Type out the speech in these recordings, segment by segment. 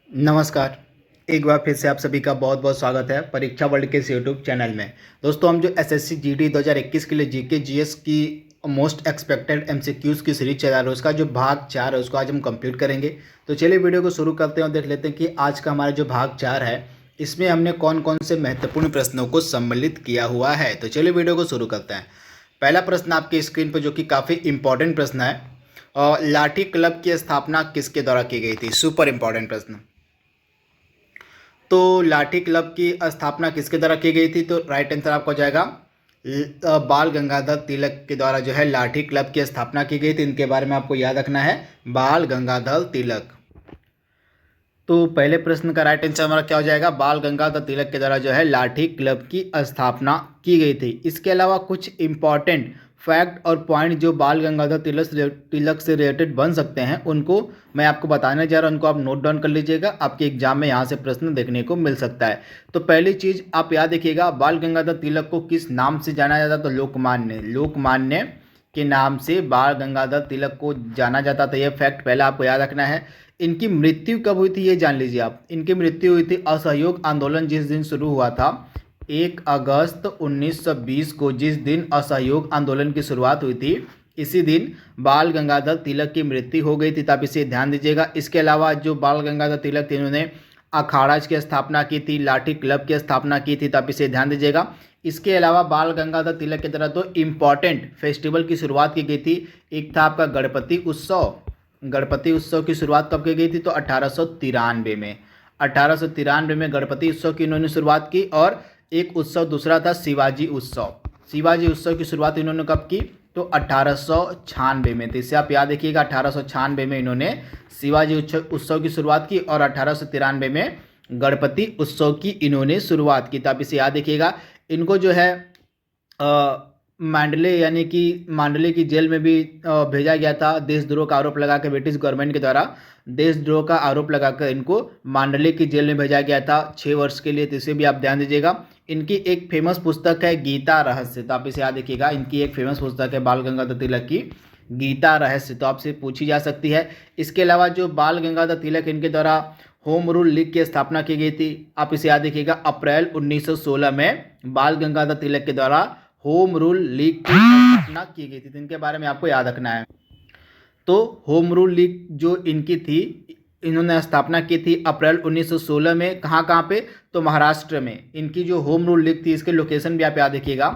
नमस्कार। एक बार फिर से आप सभी का बहुत बहुत स्वागत है परीक्षा वर्ल्ड के इस यूट्यूब चैनल में। दोस्तों, हम जो एसएससी जीडी 2021 के लिए जीके जीएस की मोस्ट एक्सपेक्टेड एमसीक्यूज़ की सीरीज चला रहे हैं, उसका जो भाग 4 है उसको आज हम कंप्लीट करेंगे। तो चलिए वीडियो को शुरू करते हैं और देख लेते हैं कि आज का हमारा जो भाग 4 है इसमें हमने कौन कौन से महत्वपूर्ण प्रश्नों को सम्मिलित किया हुआ है। तो चलिए वीडियो को शुरू करते हैं। पहला प्रश्न आपकी स्क्रीन पर, जो कि काफ़ी इंपॉर्टेंट प्रश्न है, लाठी क्लब की स्थापना किसके द्वारा की गई थी। सुपर इंपॉर्टेंट प्रश्न। तो लाठी क्लब की स्थापना किसके द्वारा की गई थी, तो राइट आंसर आपको हो जाएगा बाल गंगाधर तिलक के द्वारा जो है लाठी क्लब की स्थापना की गई थी। इनके बारे में आपको याद रखना है, बाल गंगाधर तिलक। तो पहले प्रश्न का राइट आंसर हमारा क्या हो जाएगा, बाल गंगाधर तिलक के द्वारा जो है लाठी क्लब की स्थापना की गई थी। इसके अलावा कुछ इंपॉर्टेंट फैक्ट और पॉइंट जो बाल गंगाधर तिलक से रिलेटेड बन सकते हैं उनको मैं आपको बताने जा रहा हूं, उनको आप नोट डाउन कर लीजिएगा। आपके एग्जाम में यहाँ से प्रश्न देखने को मिल सकता है। तो पहली चीज़ आप याद रखिएगा, बाल गंगाधर तिलक को किस नाम से जाना जाता, तो लोकमान्य के नाम से बाल गंगाधर तिलक को जाना जाता था। यह फैक्ट पहला आपको याद रखना है। इनकी मृत्यु कब हुई थी ये जान लीजिए आप। इनकी मृत्यु हुई थी असहयोग आंदोलन जिस दिन शुरू हुआ था, 1 अगस्त 1920 को, जिस दिन असहयोग आंदोलन की शुरुआत हुई थी, इसी दिन बाल गंगाधर तिलक की मृत्यु हो गई थी। तो आप इसे ध्यान दीजिएगा। इसके अलावा जो बाल गंगाधर तिलक थे, इन्होंने अखाड़ा की स्थापना की थी, लाठी क्लब की स्थापना की थी। तो आप इसे ध्यान दीजिएगा। इसके अलावा बाल गंगाधर तिलक की तरह तो इम्पॉर्टेंट फेस्टिवल की शुरुआत की गई थी। एक था आपका गणपति उत्सव। गणपति उत्सव की शुरुआत कब की गई थी, तो 1893 में। 1893 में गणपति उत्सव की इन्होंने शुरुआत की। और एक उत्सव दूसरा था शिवाजी उत्सव। शिवाजी उत्सव की शुरुआत इन्होंने कब की, तो 1896 में। तो इसे आप याद रखिएगा, 1896 में इन्होंने शिवाजी उत्सव की शुरुआत की और 1893 में गणपति उत्सव की इन्होंने शुरुआत की। तो आप इसे याद रखिएगा। इनको जो है मांडले यानी कि मांडले की जेल में भी भेजा गया था, देशद्रोह का आरोप लगाकर ब्रिटिश गवर्नमेंट के द्वारा देशद्रोह का आरोप लगाकर इनको मांडले की जेल में भेजा गया था 6 वर्ष के लिए। तो इसे भी आप ध्यान दीजिएगा। इनकी एक फेमस पुस्तक है गीता रहस्य। तो आप इसे याद रखिएगा, इनकी एक फेमस पुस्तक है बाल गंगाधर तिलक की गीता रहस्य। तो आपसे पूछी जा सकती है। इसके अलावा जो बाल गंगाधर तिलक, इनके द्वारा होम रूल लीग की स्थापना की गई थी। आप इसे याद रखिएगा, अप्रैल 1916 में बाल गंगाधर तिलक के द्वारा होम रूल लीग की स्थापना की गई थी। तो इनके बारे में आपको याद रखना है। तो होम रूल लीग जो इनकी थी, इन्होंने स्थापना की थी अप्रैल 1916 में। कहाँ पे, तो महाराष्ट्र में। इनकी जो होम रूल लीग थी, इसके लोकेशन भी आप याद रखिएगा।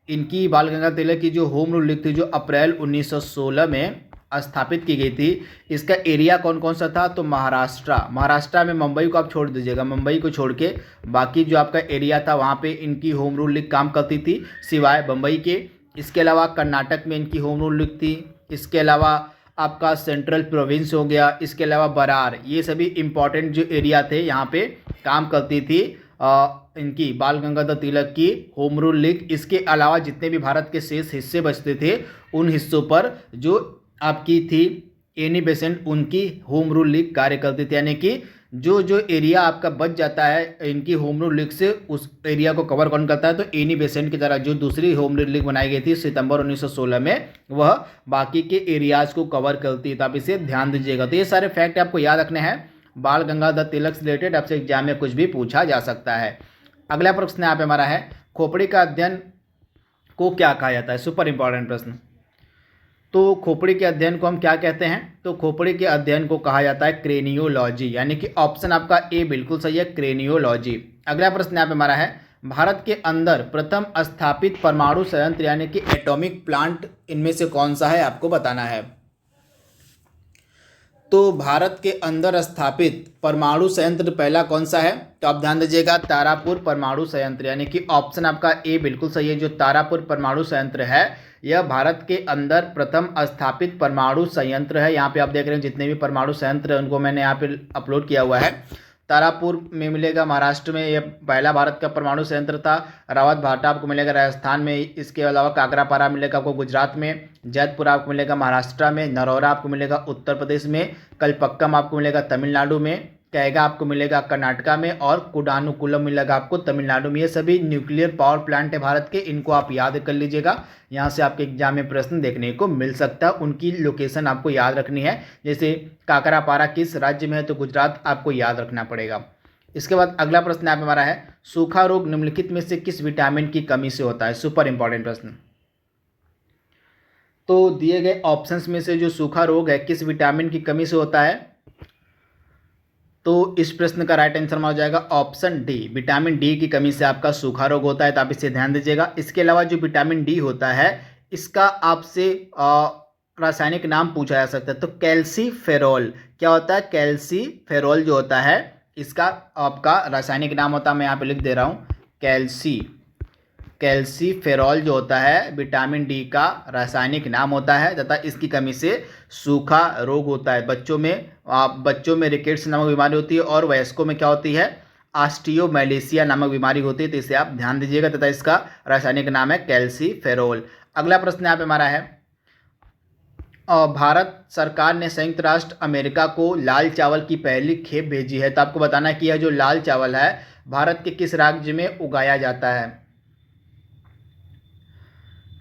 इनकी बाल गंगाधर तिलक की जो होम रूल लीग थी, जो अप्रैल 1916 में स्थापित की गई थी, इसका एरिया कौन कौन सा था, तो महाराष्ट्र में मुंबई को आप छोड़ दीजिएगा, मुंबई को छोड़ के बाकी जो आपका एरिया था वहाँ पे इनकी होम रूल लीग काम करती थी, सिवाय मुंबई के। इसके अलावा कर्नाटक में इनकी होम रूल लीग थी। इसके अलावा आपका सेंट्रल प्रोविंस हो गया, इसके अलावा बरार, ये सभी इंपॉर्टेंट जो एरिया थे यहाँ पे काम करती थी इनकी बाल गंगाधर तिलक की होम रूल लीग। इसके अलावा जितने भी भारत के शेष हिस्से बचते थे, उन हिस्सों पर जो आपकी थी एनी बेसेंट, उनकी होम रूल लीग कार्य करती थी। यानी कि जो जो एरिया आपका बच जाता है इनकी होम रूल लीग से, उस एरिया को कवर कौन करता है, तो एनी बेसेंट की तरह जो दूसरी होम रूल लीग बनाई गई थी सितंबर 1916 में, वह बाकी के एरियाज को कवर करती है। तो आप इसे ध्यान दीजिएगा। तो ये सारे फैक्ट आपको याद रखने हैं। बाल गंगाधर तिलक से रिलेटेड आपसे एग्जाम में कुछ भी पूछा जा सकता है। अगला प्रश्न यहाँ पे हमारा है, खोपड़ी का अध्ययन को क्या कहा जाता है। सुपर इंपॉर्टेंट प्रश्न। तो खोपड़ी के अध्ययन को हम क्या कहते हैं, तो खोपड़ी के अध्ययन को कहा जाता है क्रेनियोलॉजी। यानी कि ऑप्शन आपका ए बिल्कुल सही है, क्रेनियोलॉजी। अगला प्रश्न यहाँ पे हमारा है, भारत के अंदर प्रथम स्थापित परमाणु संयंत्र यानी कि एटॉमिक प्लांट इनमें से कौन सा है, आपको बताना है। तो भारत के अंदर स्थापित परमाणु संयंत्र पहला कौन सा है, तो आप ध्यान दीजिएगा, तारापुर परमाणु संयंत्र। यानी कि ऑप्शन आपका ए बिल्कुल सही है। जो तारापुर परमाणु संयंत्र है, यह भारत के अंदर प्रथम स्थापित परमाणु संयंत्र है। यहाँ पे आप देख रहे हैं जितने भी परमाणु संयंत्र हैं उनको मैंने यहाँ पे अपलोड किया हुआ है। तारापुर में मिलेगा महाराष्ट्र में, यह पहला भारत का परमाणु संयंत्र था। रावत भाटा आपको मिलेगा राजस्थान में। इसके अलावा काकरापारा मिलेगा आपको गुजरात में। जैतपुर आपको मिलेगा महाराष्ट्र में। नरौरा आपको मिलेगा उत्तर प्रदेश में। कलपक्कम आपको मिलेगा तमिलनाडु में। कैगा आपको मिलेगा कर्नाटका में और कुडानुकुलम मिलेगा आपको तमिलनाडु में। ये सभी न्यूक्लियर पावर प्लांट है भारत के, इनको आप याद कर लीजिएगा। यहाँ से आपके एग्जाम में प्रश्न देखने को मिल सकता है, उनकी लोकेशन आपको याद रखनी है। जैसे काकरापारा किस राज्य में है, तो गुजरात आपको याद रखना पड़ेगा। इसके बाद अगला प्रश्न यहाँ पे हमारा है, सूखा रोग निम्नलिखित में से किस विटामिन की कमी से होता है? सुपर इंपॉर्टेंट प्रश्न। तो दिए गए ऑप्शंस में से जो सूखा रोग है किस विटामिन की कमी से होता है? तो इस प्रश्न का राइट आंसर हो जाएगा ऑप्शन डी, विटामिन डी की कमी से आपका सूखा रोग होता है, तो आप इसे ध्यान दीजिएगा। इसके अलावा जो विटामिन डी होता है इसका आपसे रासायनिक नाम पूछा जा सकता है, तो कैल्सीफेरॉल। क्या होता है? कैल्सीफेरॉल जो होता है इसका आपका रासायनिक नाम होता है, मैं यहाँ पे लिख दे रहा हूँ, कैल्सीफेरॉल जो होता है विटामिन डी का रासायनिक नाम होता है, तथा इसकी कमी से सूखा रोग होता है। बच्चों में रिकेट्स नामक बीमारी होती है और वयस्कों में क्या होती है? ऑस्टियोमैलेशिया नामक बीमारी होती है, तो इसे आप ध्यान दीजिएगा, तथा इसका रासायनिक नाम है कैल्सीफेरॉल। अगला प्रश्न यहाँ पे हमारा है, भारत सरकार ने संयुक्त राष्ट्र अमेरिका को लाल चावल की पहली खेप भेजी है, तो आपको बताना है कि यह जो लाल चावल है भारत के किस राज्य में उगाया जाता है?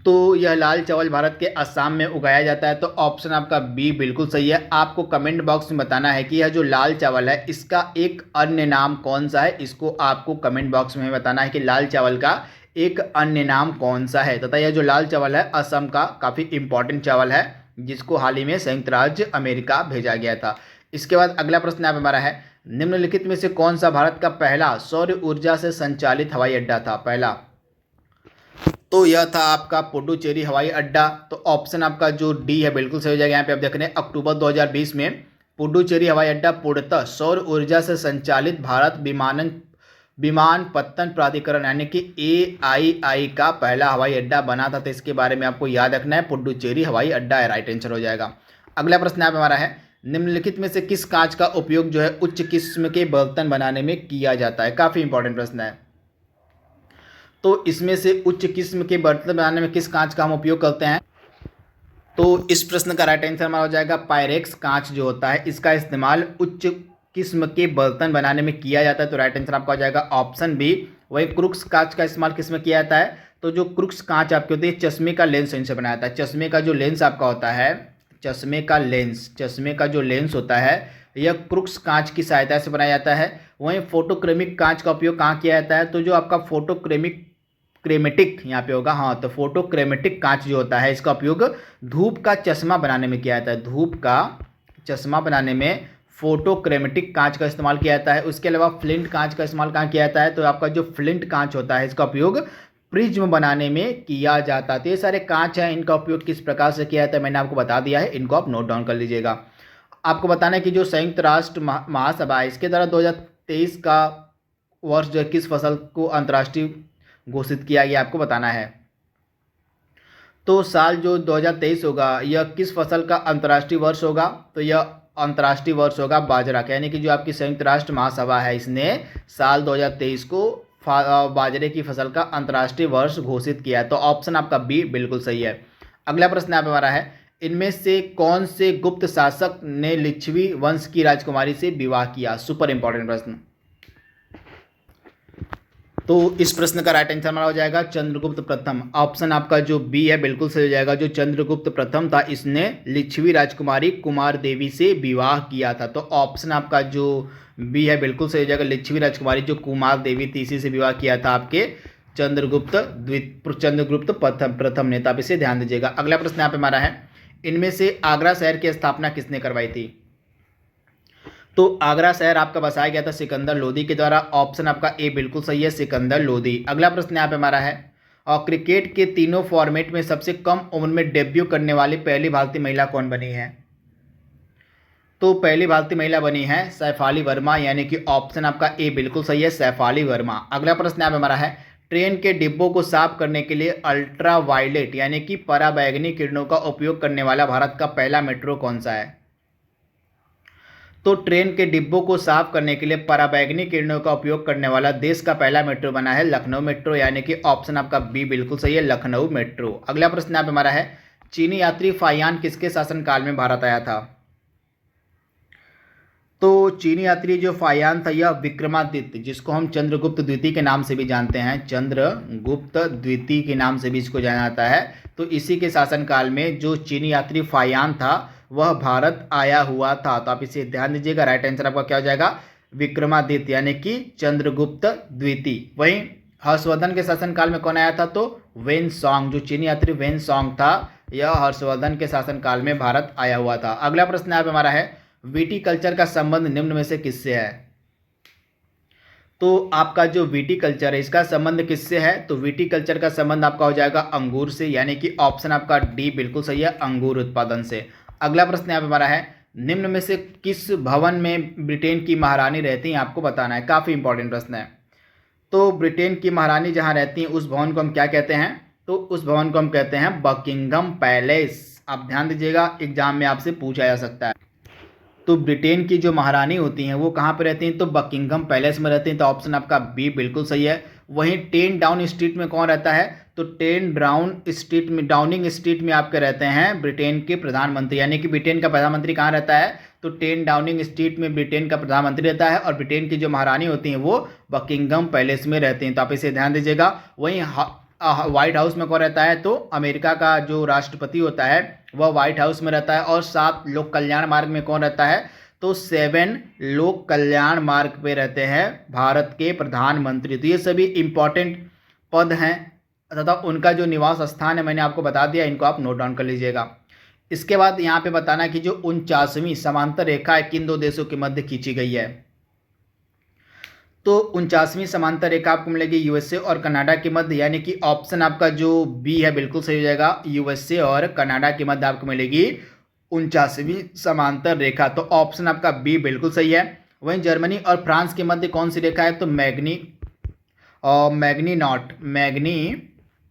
तो यह लाल चावल भारत के असम में उगाया जाता है, तो ऑप्शन आपका बी बिल्कुल सही है। आपको कमेंट बॉक्स में बताना है कि यह जो लाल चावल है इसका एक अन्य नाम कौन सा है, इसको आपको कमेंट बॉक्स में बताना है कि लाल चावल का एक अन्य नाम कौन सा है। तथा यह जो लाल चावल है असम का काफ़ी इंपॉर्टेंट चावल है, जिसको हाल ही में संयुक्त राज्य अमेरिका भेजा गया था। इसके बाद अगला प्रश्न यहाँ पे हमारा है, निम्नलिखित में से कौन सा भारत का पहला सौर ऊर्जा से संचालित हवाई अड्डा था? पहला, तो यह था आपका पुडुचेरी हवाई अड्डा। तो ऑप्शन आपका जो डी है बिल्कुल सही हो जाएगा। यहाँ पे आप देख रहे हैं अक्टूबर 2020 में पुडुचेरी हवाई अड्डा पूर्णतः सौर ऊर्जा से संचालित भारत विमानपत्तन प्राधिकरण यानी कि AII का पहला हवाई अड्डा बना था, तो इसके बारे में आपको याद रखना है, पुडुचेरी हवाई अड्डा है, राइट आंसर हो जाएगा। अगला प्रश्न यहाँ पे हमारा है, निम्नलिखित में से किस कांच का उपयोग जो है उच्च किस्म के बर्तन बनाने में किया जाता है? काफ़ी इंपॉर्टेंट प्रश्न है। तो इसमें से उच्च किस्म के बर्तन बनाने में किस कांच का हम उपयोग करते हैं? तो इस प्रश्न का राइट आंसर हमारा हो जाएगा पायरेक्स कांच जो होता है, इसका इस्तेमाल उच्च किस्म के बर्तन बनाने में किया जाता है, तो राइट आंसर आपका हो जाएगा ऑप्शन बी। वही क्रूक्स कांच का इस्तेमाल किस में किया जाता है? तो जो क्रूक्स कांच आपके होती है चश्मे का लेंस इनसे बनाया जाता है। चश्मे का जो लेंस आपका होता है, चश्मे का जो लेंस होता है यह क्रूक्स कांच की सहायता से बनाया जाता है। वहीं फोटोक्रेमिक कांच का उपयोग कहाँ किया जाता है? तो जो आपका क्रेमेटिक यहाँ पे होगा, हाँ, तो फोटोक्रेमेटिक कांच जो होता है इसका उपयोग धूप का चश्मा बनाने में किया जाता है। धूप का चश्मा बनाने में फोटोक्रेमेटिक कांच का इस्तेमाल किया जाता है। उसके अलावा फ्लिंट कांच का इस्तेमाल कहाँ किया जाता है? तो आपका जो फ्लिंट कांच होता है इसका उपयोग प्रिज्म बनाने में किया जाता है। तो ये सारे कांच हैं, इनका उपयोग किस प्रकार से किया जाता है मैंने आपको बता दिया है, इनको आप नोट डाउन कर लीजिएगा। आपको बताना है कि जो संयुक्त राष्ट्र महासभा है इसके द्वारा 2023 का वर्ष जो है किस फसल को अंतर्राष्ट्रीय घोषित किया गया, आपको बताना है। तो साल जो 2023 होगा यह किस फसल का अंतर्राष्ट्रीय वर्ष होगा? तो यह अंतर्राष्ट्रीय वर्ष होगा बाजरा का, यानी कि जो आपकी संयुक्त राष्ट्र महासभा है इसने साल 2023 को बाजरे की फसल का अंतर्राष्ट्रीय वर्ष घोषित किया है, तो ऑप्शन आपका बी बिल्कुल सही है। अगला प्रश्न यहाँ पे हमारा है, इनमें से कौन से गुप्त शासक ने लिच्छवी वंश की राजकुमारी से विवाह किया? सुपर इंपॉर्टेंट प्रश्न। तो इस प्रश्न का राइट आंसर हमारा हो जाएगा चंद्रगुप्त प्रथम। ऑप्शन आपका जो बी है बिल्कुल सही हो जाएगा। जो चंद्रगुप्त प्रथम था इसने लिच्छवी राजकुमारी कुमार देवी से विवाह किया था, तो ऑप्शन आपका जो बी है बिल्कुल सही हो जाएगा। लिच्छवी राजकुमारी जो कुमार देवी थी इसी से विवाह किया था आपके चंद्रगुप्त प्रथम ने, तो आप इसे ध्यान दीजिएगा। अगला प्रश्न यहाँ पे हमारा है, इनमें से आगरा शहर की स्थापना किसने करवाई थी? तो आगरा शहर आपका बसाया गया था सिकंदर लोदी के द्वारा। ऑप्शन आपका ए बिल्कुल सही है, सिकंदर लोदी। अगला प्रश्न यहाँ पे हमारा है, और क्रिकेट के तीनों फॉर्मेट में सबसे कम उम्र में डेब्यू करने वाली पहली भारतीय महिला कौन बनी है? तो पहली भारतीय महिला बनी है सैफाली वर्मा, यानी कि ऑप्शन आपका ए बिल्कुल सही है, सैफाली वर्मा। अगला प्रश्न यहाँ पे हमारा है, ट्रेन के डिब्बों को साफ करने के लिए अल्ट्रा वायलेट यानी कि पराबैंगनी किरणों का उपयोग करने वाला भारत का पहला मेट्रो कौन सा है? तो ट्रेन के डिब्बों को साफ करने के लिए पराबैंगनी किरणों का उपयोग करने वाला देश का पहला मेट्रो बना है लखनऊ मेट्रो, यानी कि ऑप्शन आपका बी बिल्कुल सही है, लखनऊ मेट्रो। अगला प्रश्न यहाँ पे हमारा है, चीनी यात्री फाहियान किसके शासनकाल में भारत आया था? तो चीनी यात्री जो फायान था यह विक्रमादित्य, जिसको हम चंद्रगुप्त द्वितीय के नाम से भी जानते हैं, चंद्रगुप्त द्वितीय के नाम से भी इसको जाना जाता है। तो इसी के शासनकाल में जो चीनी यात्री फायान था वह भारत आया हुआ था। तो आप इसे ध्यान दीजिएगा, राइट आंसर आपका क्या हो जाएगा, विक्रमादित्य यानी कि चंद्रगुप्त द्वितीय। वहीं हर्षवर्धन के शासनकाल में कौन आया था, तो वेनसोंग, जो चीनी यात्री वेनसोंग था यह हर्षवर्धन के शासनकाल में भारत आया हुआ था। अगला प्रश्न यहाँ पे हमारा है, विटीकल्चर का संबंध निम्न में से किससे है। तो आपका जो विटीकल्चर है इसका संबंध किससे है, तो विटीकल्चर का संबंध आपका हो जाएगा अंगूर से, यानी कि ऑप्शन आपका डी बिल्कुल सही है, अंगूर उत्पादन से। अगला प्रश्न यहाँ पे हमारा है, निम्न में से किस भवन में ब्रिटेन की महारानी रहती हैं, आपको बताना है। काफ़ी इंपॉर्टेंट प्रश्न है। तो ब्रिटेन की महारानी जहाँ रहती हैं उस भवन को हम क्या कहते हैं, तो उस भवन को हम कहते हैं बकिंगम पैलेस। आप ध्यान दीजिएगा, एग्जाम में आपसे पूछा जा सकता है। तो ब्रिटेन की जो महारानी होती हैं वो कहाँ पे रहती हैं, तो बकिंगम पैलेस में रहती हैं। तो ऑप्शन आपका बी बिल्कुल सही है। वहीं 10 डाउन स्ट्रीट में कौन रहता है, तो 10 डाउनिंग स्ट्रीट में आपके रहते हैं ब्रिटेन के प्रधानमंत्री, यानी कि ब्रिटेन का प्रधानमंत्री कहाँ रहता है, तो 10 डाउनिंग स्ट्रीट में ब्रिटेन का प्रधानमंत्री रहता है। और ब्रिटेन की जो महारानी होती हैं वो बकिंगम पैलेस में रहती हैं। तो आप इसे ध्यान दीजिएगा। वहीं व्हाइट हाउस में कौन रहता है, तो अमेरिका का जो राष्ट्रपति होता है वह व्हाइट हाउस में रहता है। और 7 लोक कल्याण मार्ग में कौन रहता है, तो 7 लोक कल्याण मार्ग पे रहते हैं भारत के प्रधानमंत्री। तो ये सभी इंपॉर्टेंट पद हैं तथा उनका जो निवास स्थान है मैंने आपको बता दिया, इनको आप नोट डाउन कर लीजिएगा। इसके बाद यहाँ पे बताना कि जो 49वीं समांतर रेखा है किन दो देशों के मध्य खींची गई है। तो 49वीं समांतर रेखा आपको मिलेगी यूएसए और कनाडा के मध्य, यानी कि ऑप्शन आपका जो बी है बिल्कुल सही हो जाएगा, यूएसए और कनाडा के मध्य आपको मिलेगी 49वीं समांतर रेखा। तो ऑप्शन आपका बी बिल्कुल सही है। वहीं जर्मनी और फ्रांस के मध्य कौन सी रेखा है, तो मैग्नी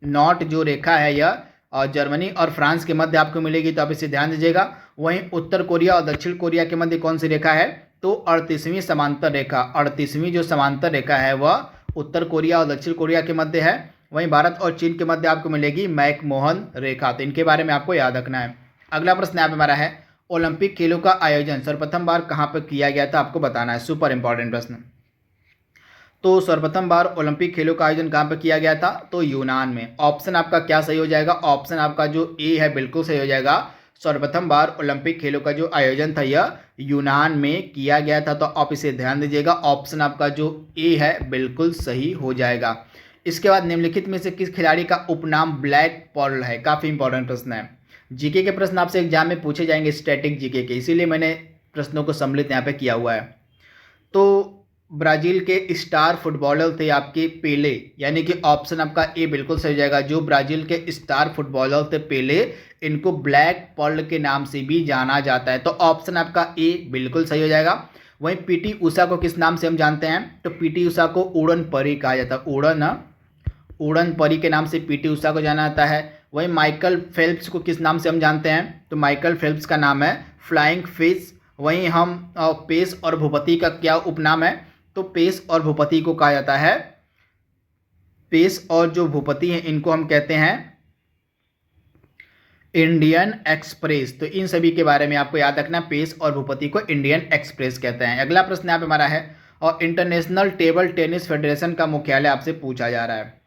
नॉट जो रेखा है यह जर्मनी और फ्रांस के मध्य आपको मिलेगी। तो आप इसे ध्यान दीजिएगा। वहीं उत्तर कोरिया और दक्षिण कोरिया के मध्य कौन सी रेखा है, तो 38वीं समांतर रेखा। 38वीं जो समांतर रेखा है वह उत्तर कोरिया और दक्षिण कोरिया के मध्य है। वहीं भारत और चीन के मध्य आपको मिलेगी मैकमोहन रेखा। तो इनके बारे में आपको याद रखना है। अगला प्रश्न यहाँ पे हमारा है, ओलंपिक खेलों का आयोजन सर्वप्रथम बार कहाँ पर किया गया था, आपको बताना है। सुपर इंपॉर्टेंट प्रश्न। तो सर्वप्रथम बार ओलंपिक खेलों का आयोजन कहाँ पर किया गया था, तो यूनान में। ऑप्शन आपका क्या सही हो जाएगा, ऑप्शन आपका जो ए है बिल्कुल सही हो जाएगा। सर्वप्रथम बार ओलंपिक खेलों का जो आयोजन था यह यूनान में किया गया था। तो आप इसे ध्यान दीजिएगा, ऑप्शन आपका जो ए है बिल्कुल सही हो जाएगा। इसके बाद निम्नलिखित में से किस खिलाड़ी का उपनाम ब्लैक पर्ल है। काफ़ी इंपॉर्टेंट प्रश्न है। जीके के प्रश्न आपसे एग्जाम में पूछे जाएंगे, स्टैटिक जीके के, इसीलिए मैंने प्रश्नों को सम्मिलित यहाँ पे किया हुआ है। तो ब्राज़ील के स्टार फुटबॉलर थे आपके पेले, यानी कि ऑप्शन आपका ए बिल्कुल सही हो जाएगा। जो ब्राज़ील के स्टार फुटबॉलर थे पेले, इनको ब्लैक पर्ल के नाम से भी जाना जाता है। तो ऑप्शन आपका ए बिल्कुल सही हो जाएगा। वहीं पीटी उषा को किस नाम से हम जानते हैं, तो पीटी उषा को उड़न परी कहा जाता है। उड़न परी के नाम से पीटी उषा को जाना जाता है। वहीं माइकल फेल्प्स को किस नाम से हम जानते हैं, तो माइकल फेल्प्स का नाम है फ्लाइंग फिश। वहीं हम पेस और भूपति का क्या उपनाम है, तो पेस और भूपति को कहा जाता है, पेस और जो भूपति हैं इनको हम कहते हैं इंडियन एक्सप्रेस। तो इन सभी के बारे में आपको याद रखना, पेस और भूपति को इंडियन एक्सप्रेस कहते हैं। अगला प्रश्न यहाँ पे हमारा है, और इंटरनेशनल टेबल टेनिस फेडरेशन का मुख्यालय आपसे पूछा जा रहा है।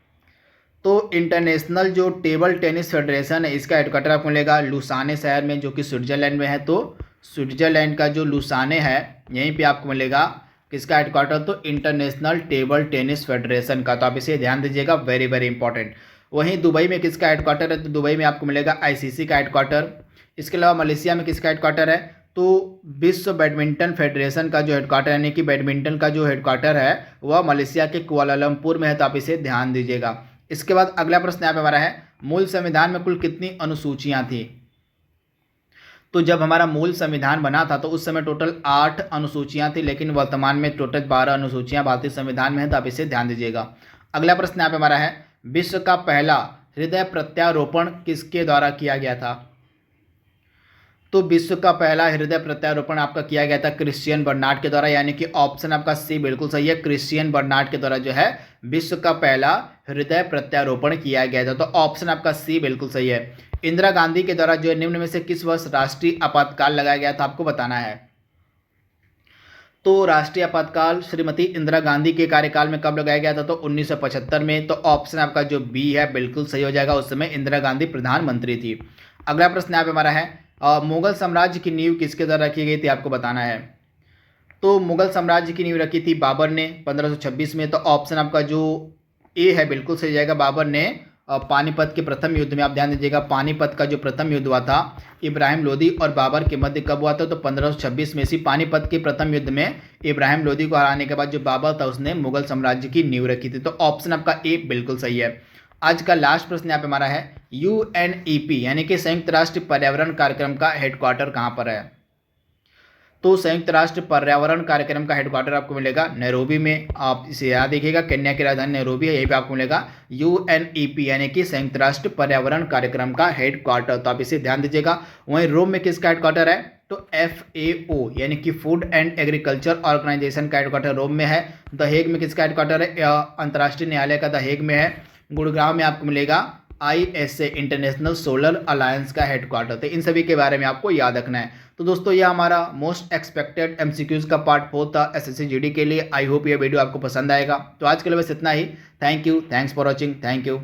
तो इंटरनेशनल जो टेबल टेनिस फेडरेशन है इसका हेडक्वार्टर आपको मिलेगा लुसाने शहर में, जो कि स्विट्जरलैंड में है। तो स्विट्जरलैंड का जो लुसाने है यहीं पे आपको मिलेगा किसका हेडक्वार्टर, तो इंटरनेशनल टेबल टेनिस फेडरेशन का। तो आप इसे ध्यान दीजिएगा, वेरी वेरी इंपॉर्टेंट। वहीं दुबई में किसका हेडक्वार्टर है, तो दुबई में आपको मिलेगा आईसीसी का हेडक्वार्टर। इसके अलावा मलेशिया में किसका हेडक्वार्टर है, तो विश्व बैडमिंटन फेडरेशन का जो हेडक्वार्टर यानी कि बैडमिंटन का जो हेडक्वार्टर है वह मलेशिया के कुआलालंपुर में है। तो आप इसे ध्यान दीजिएगा। इसके बाद अगला प्रश्न यहाँ पे हमारा है, मूल संविधान में कुल कितनी अनुसूचियां थी। तो जब हमारा मूल संविधान बना था तो उस समय टोटल 8 अनुसूचियां थी, लेकिन वर्तमान में टोटल 12 अनुसूचियां भारतीय संविधान में है। तो आप इसे ध्यान दीजिएगा। अगला प्रश्न यहाँ पे हमारा है, विश्व का पहला हृदय प्रत्यारोपण किसके द्वारा किया गया था। तो विश्व का पहला हृदय प्रत्यारोपण आपका किया गया था क्रिश्चियन बर्नार्ड के द्वारा, यानी कि ऑप्शन आपका सी बिल्कुल सही है। क्रिश्चियन बर्नार्ड के द्वारा जो है विश्व का पहला हृदय प्रत्यारोपण किया गया था। तो ऑप्शन आपका सी बिल्कुल सही है। इंदिरा गांधी के द्वारा जो निम्न में से किस वर्ष राष्ट्रीय आपातकाल लगाया गया था, आपको बताना है। तो राष्ट्रीय आपातकाल श्रीमती इंदिरा गांधी के कार्यकाल में कब लगाया गया था? तो 1975 में। तो ऑप्शन आपका जो बी है बिल्कुल सही हो जाएगा, उस समय इंदिरा गांधी प्रधानमंत्री थी। अगला प्रश्न यहाँ पे हमारा है, मुगल साम्राज्य की नींव किसके द्वारा रखी गई थी? आपको बताना है। तो मुगल साम्राज्य की नींव रखी थी बाबर ने 1526 में। तो ऑप्शन आपका जो ए है बिल्कुल सही जाएगा। बाबर ने पानीपत के प्रथम युद्ध में, आप ध्यान दीजिएगा, पानीपत का जो प्रथम युद्ध हुआ था इब्राहिम लोदी और बाबर के मध्य कब हुआ था? तो 1526 में। इसी पानीपत के प्रथम युद्ध में इब्राहिम लोदी को हराने के बाद जो बाबर था उसने मुगल साम्राज्य की नींव रखी थी। तो ऑप्शन आपका ए बिल्कुल सही है। आज का लास्ट प्रश्न यहाँ पे हमारा है, यूएनईपी यानी कि संयुक्त राष्ट्र पर्यावरण कार्यक्रम का हेडक्वार्टर कहाँ पर है? तो संयुक्त राष्ट्र पर्यावरण कार्यक्रम का हेडक्वार्टर आपको मिलेगा नैरोबी में। आप इसे याद रखिएगा, केन्या की राजधानी नैरोबी है, यहीं पे आपको मिलेगा यूएनईपी यानी कि संयुक्त राष्ट्र पर्यावरण कार्यक्रम का हेडक्वार्टर। तो आप इसे ध्यान दीजिएगा। वहीं रोम में किसका हेडक्वार्टर है? तो FAO यानी कि फूड एंड एग्रीकल्चर ऑर्गेनाइजेशन का हेडक्वार्टर रोम में है। द हेग में किसका हेडक्वार्टर है? अंतर्राष्ट्रीय न्यायालय का द हेग में है। गुड़गांव में आपको मिलेगा ISA इंटरनेशनल सोलर अलायंस का हेडक्वार्टर। तो इन सभी के बारे में आपको याद रखना है। तो दोस्तों ये हमारा मोस्ट एक्सपेक्टेड MCQs का पार्ट 4 था SSC GD के लिए। आई होप ये वीडियो आपको पसंद आएगा। तो आज के लिए बस इतना ही। Thank you, thanks for watching, thank you.